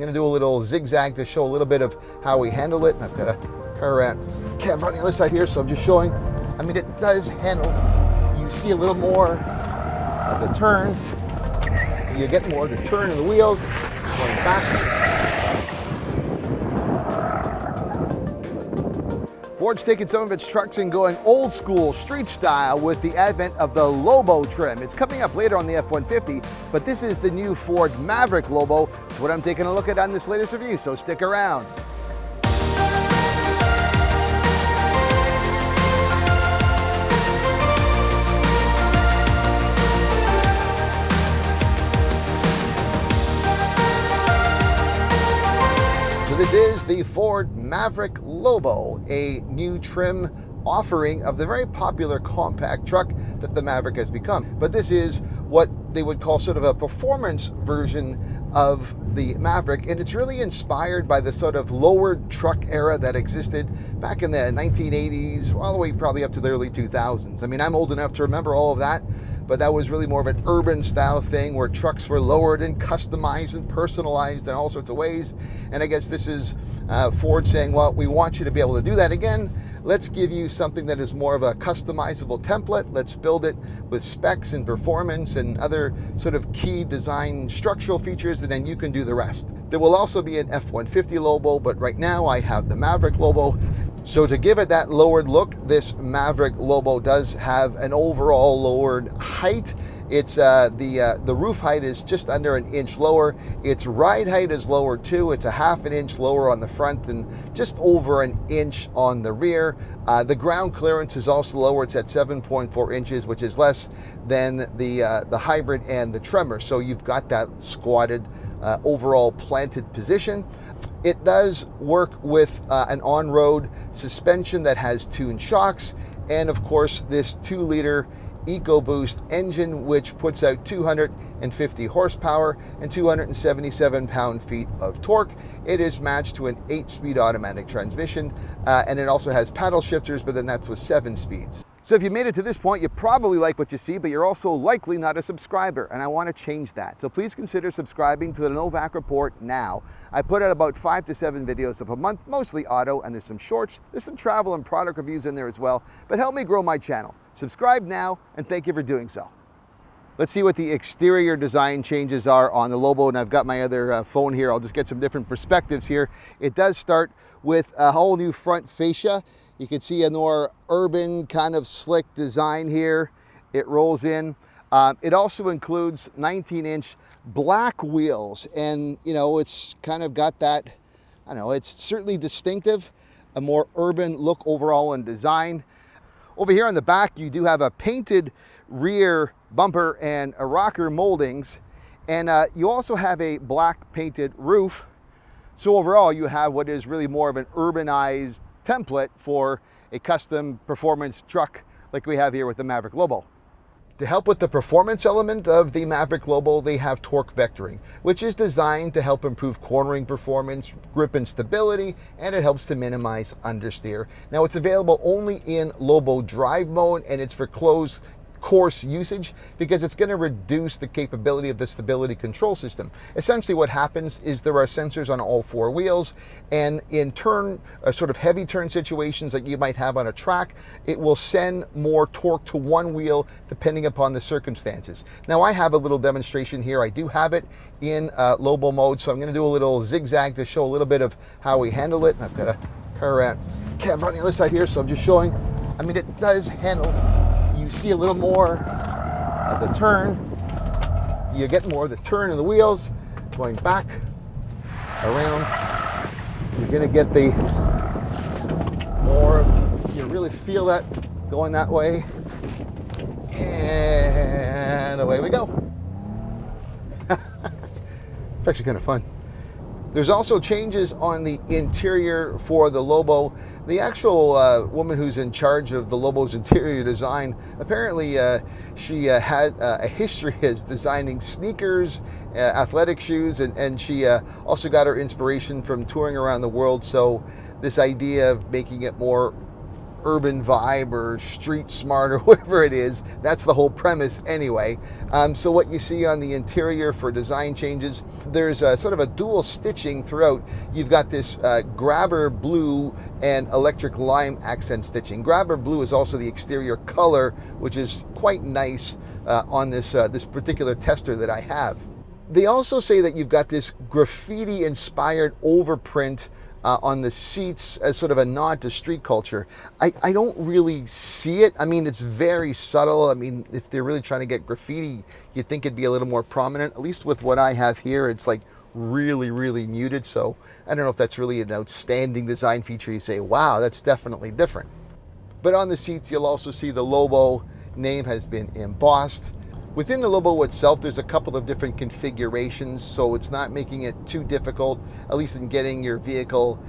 I'm gonna do a little zigzag to show a little bit of how we handle it. And I've got a car camera on the other side here, so I'm just showing. I mean, it does handle. You see a little more of the turn. You get more of the turn in the wheels going back. Ford's taking some of its trucks and going old school, street style with the advent of the Lobo trim. It's coming up later on the F-150, but this is the new Ford Maverick Lobo. It's what I'm taking a look at on this latest review, so stick around. This is the Ford Maverick Lobo, a new trim offering of the very popular compact truck that the Maverick has become. But this is what they would call sort of a performance version of the Maverick, and it's really inspired by the sort of lowered truck era that existed back in the 1980s, all the way probably up to the early 2000s. I mean, I'm old enough to remember all of that, but that was really more of an urban style thing where trucks were lowered and customized and personalized in all sorts of ways. And I guess this is Ford saying, well, we want you to be able to do that again. Let's give you something that is more of a customizable template. Let's build it with specs and performance and other sort of key design structural features, and then you can do the rest. There will also be an F-150 Lobo, but right now I have the Maverick Lobo. So to give it that lowered look, this Maverick Lobo does have an overall lowered height. It's the roof height is just under an inch lower. Its ride height is lower too. It's a half an inch lower on the front and just over an inch on the rear. The ground clearance is also lower. It's at 7.4 inches, which is less than the Hybrid and the Tremor. So you've got that squatted overall planted position. It does work with an on-road suspension that has tuned shocks, and of course this 2-liter EcoBoost engine, which puts out 250 horsepower and 277 pound-feet of torque. It is matched to an 8-speed automatic transmission, and it also has paddle shifters, but then that's with 7 speeds. So if you made it to this point, you probably like what you see, but you're also likely not a subscriber, and I want to change that. So please consider subscribing to the Novak Report now. I put out about 5 to 7 videos a month, mostly auto, and there's some shorts, there's some travel and product reviews in there as well, but help me grow my channel. Subscribe now, and thank you for doing so. Let's see what the exterior design changes are on the Lobo, and I've got my other phone here. I'll just get some different perspectives here. It does start with a whole new front fascia. You can see a more urban kind of slick design here. It rolls in. It also includes 19-inch black wheels, and you know, it's kind of got that, I don't know, it's certainly distinctive, a more urban look overall in design. Over here on the back, you do have a painted rear bumper and a rocker moldings, and you also have a black painted roof. So overall, you have what is really more of an urbanized template for a custom performance truck like we have here with the Maverick Lobo. To help with the performance element of the Maverick Lobo, they have torque vectoring, which is designed to help improve cornering performance, grip and stability, and it helps to minimize understeer. Now it's available only in Lobo drive mode, and it's for closed course usage because it's going to reduce the capability of the stability control system. Essentially what happens is there are sensors on all 4 wheels, and in turn, sort of heavy turn situations that you might have on a track, it will send more torque to one wheel depending upon the circumstances. Now I have a little demonstration here. I do have it in Lobo mode, so I'm going to do a little zigzag to show a little bit of how we handle it. And I've got a car camera on the other side here, so I'm just showing. I mean, it does handle. You see a little more of the turn. You get more of the turn in the wheels going back, around. You're going to get the more, you really feel that going that way. And away we go. It's actually kind of fun. There's also changes on the interior for the Lobo. The actual woman who's in charge of the Lobo's interior design, apparently she had a history as designing sneakers, athletic shoes, and she also got her inspiration from touring around the world. So this idea of making it more urban vibe or street smart or whatever it is. That's the whole premise anyway. So what you see on the interior for design changes, there's a sort of a dual stitching throughout. You've got this grabber blue and electric lime accent stitching. Grabber blue is also the exterior color, which is quite nice on this particular tester that I have. They also say that you've got this graffiti-inspired overprint on the seats as sort of a nod to street culture. I don't really see it. I mean, it's very subtle. I mean, if they're really trying to get graffiti, you'd think it'd be a little more prominent. At least with what I have here, it's like really, really muted. So I don't know if that's really an outstanding design feature. You say, wow, that's definitely different. But on the seats, you'll also see the Lobo name has been embossed. Within the Lobo itself, there's a couple of different configurations, so it's not making it too difficult, at least in getting your vehicle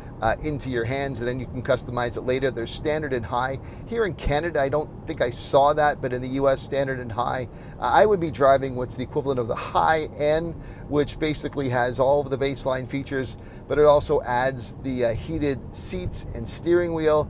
into your hands, and then you can customize it later. There's standard and high. Here in Canada, I don't think I saw that, but in the US, standard and high. I would be driving what's the equivalent of the high end, which basically has all of the baseline features, but it also adds the heated seats and steering wheel.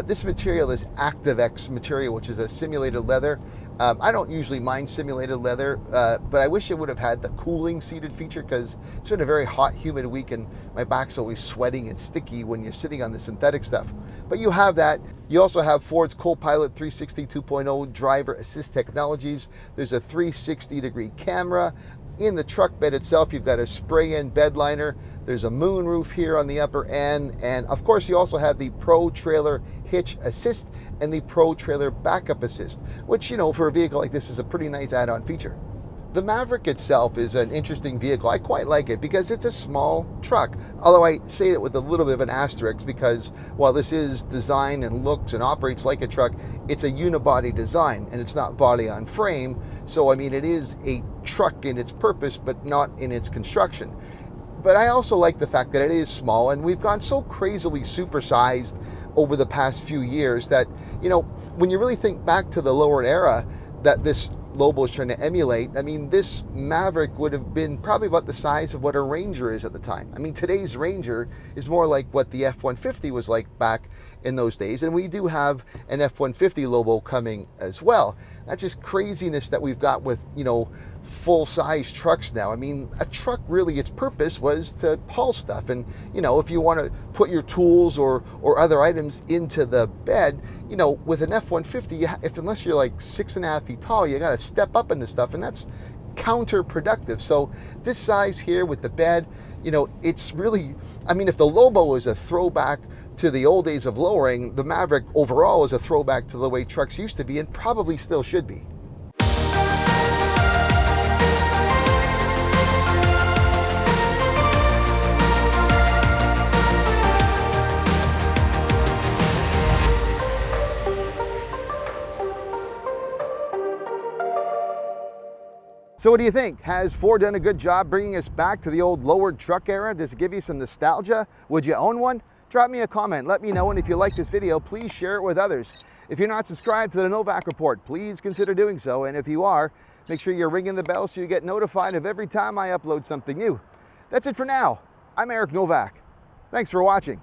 This material is ActiveX material, which is a simulated leather. I don't usually mind simulated leather, but I wish it would have had the cooling seated feature, because it's been a very hot, humid week and my back's always sweating and sticky when you're sitting on the synthetic stuff. But you have that. You also have Ford's Copilot 360 2.0 driver assist technologies. There's a 360-degree camera. In the truck bed itself, you've got a spray-in bed liner. There's a moon roof here on the upper end. And of course, you also have the Pro Trailer Hitch Assist and the Pro Trailer Backup Assist, which, you know, for a vehicle like this is a pretty nice add-on feature. The Maverick itself is an interesting vehicle. I quite like it because it's a small truck. Although I say it with a little bit of an asterisk, because while this is designed and looks and operates like a truck, it's a unibody design and it's not body on frame. So, I mean, it is a truck in its purpose, but not in its construction. But I also like the fact that it is small, and we've gone so crazily supersized over the past few years that, you know, when you really think back to the lower era that this Lobo is trying to emulate, I mean, this Maverick would have been probably about the size of what a Ranger is at the time. I mean, today's Ranger is more like what the F-150 was like back in those days, and we do have an F-150 Lobo coming as well. That's just craziness that we've got with, you know, full-size trucks now. I mean, a truck really, its purpose was to haul stuff, and, you know, if you want to put your tools or other items into the bed, you know, with an F-150, unless you're like 6.5 feet tall, you got to step up into stuff, and that's counterproductive. So this size here with the bed, you know, it's really, I mean, if the Lobo is a throwback to the old days of lowering, the Maverick overall is a throwback to the way trucks used to be, and probably still should be. So what do you think? Has Ford done a good job bringing us back to the old lowered truck era? Does it give you some nostalgia? Would you own one? Drop me a comment, let me know, and if you like this video, please share it with others. If you're not subscribed to the Novak Report, please consider doing so, and if you are, make sure you're ringing the bell so you get notified of every time I upload something new. That's it for now. I'm Eric Novak. Thanks for watching.